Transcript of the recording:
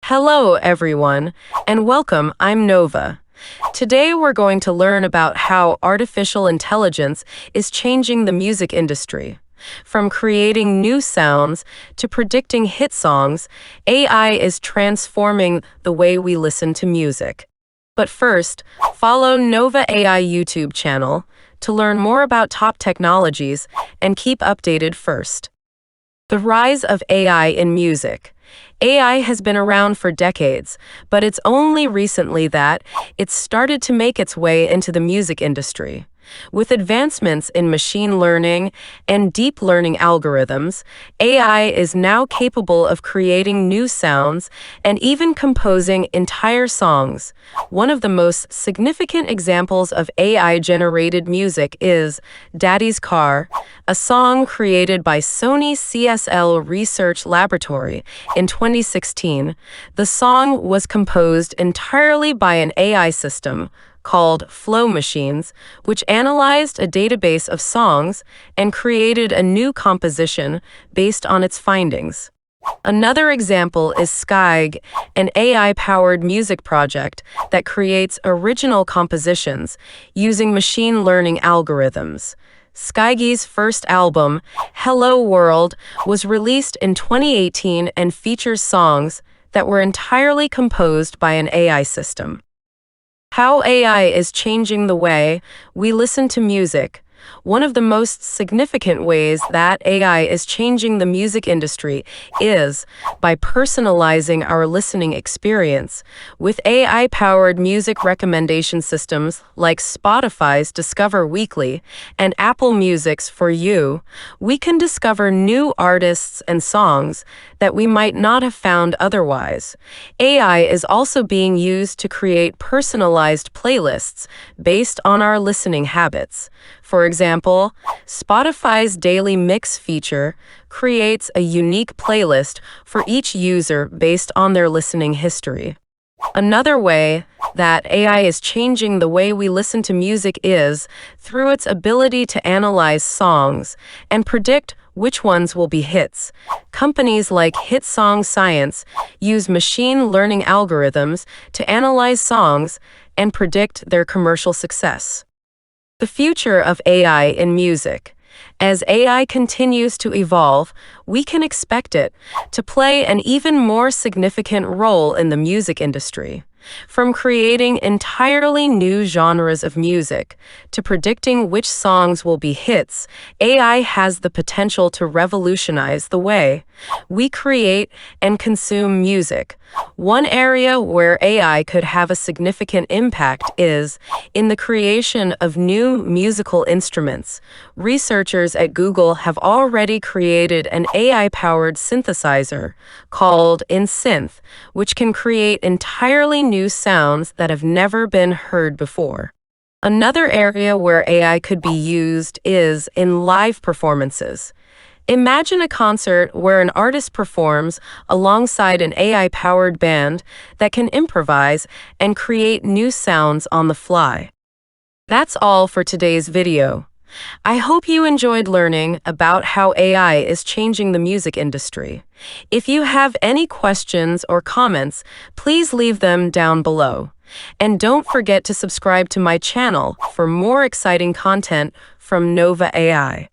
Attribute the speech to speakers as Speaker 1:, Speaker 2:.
Speaker 1: Hello, everyone, and welcome. I'm Nova. Today, we're going to learn about how artificial intelligence is changing the music industry. From creating new sounds to predicting hit songs, AI is transforming the way we listen to music. But first, follow Nova AI YouTube channel to learn more about top technologies and keep updated first. The rise of AI in music. AI has been around for decades, but it's only recently that it's started to make its way into the music industry. With advancements in machine learning and deep learning algorithms, AI is now capable of creating new sounds and even composing entire songs. One of the most significant examples of AI-generated music is Daddy's Car, a song created by Sony CSL Research Laboratory in 2016. The song was composed entirely by an AI system called Flow Machines, which analyzed a database of songs and created a new composition based on its findings. Another example is Skygge, an AI-powered music project that creates original compositions using machine learning algorithms. Skygge's first album, Hello World, was released in 2018 and features songs that were entirely composed by an AI system. How AI is changing the way we listen to music. One of the most significant ways that AI is changing the music industry is by personalizing our listening experience. With AI-powered music recommendation systems like Spotify's Discover Weekly and Apple Music's For You, we can discover new artists and songs that we might not have found otherwise. AI is also being used to create personalized playlists based on our listening habits. For example, Spotify's Daily Mix feature creates a unique playlist for each user based on their listening history. Another way that AI is changing the way we listen to music is through its ability to analyze songs and predict which ones will be hits. Companies like Hit Song Science use machine learning algorithms to analyze songs and predict their commercial success. The future of AI in music. As AI continues to evolve, we can expect it to play an even more significant role in the music industry. From creating entirely new genres of music to predicting which songs will be hits, AI has the potential to revolutionize the way we create and consume music. One area where AI could have a significant impact is in the creation of new musical instruments. Researchers at Google have already created an AI-powered synthesizer called NSynth, which can create entirely new sounds that have never been heard before. Another area where AI could be used is in live performances. Imagine a concert where an artist performs alongside an AI-powered band that can improvise and create new sounds on the fly. That's all for today's video. I hope you enjoyed learning about how AI is changing the music industry. If you have any questions or comments, please leave them down below. And don't forget to subscribe to my channel for more exciting content from Nova AI.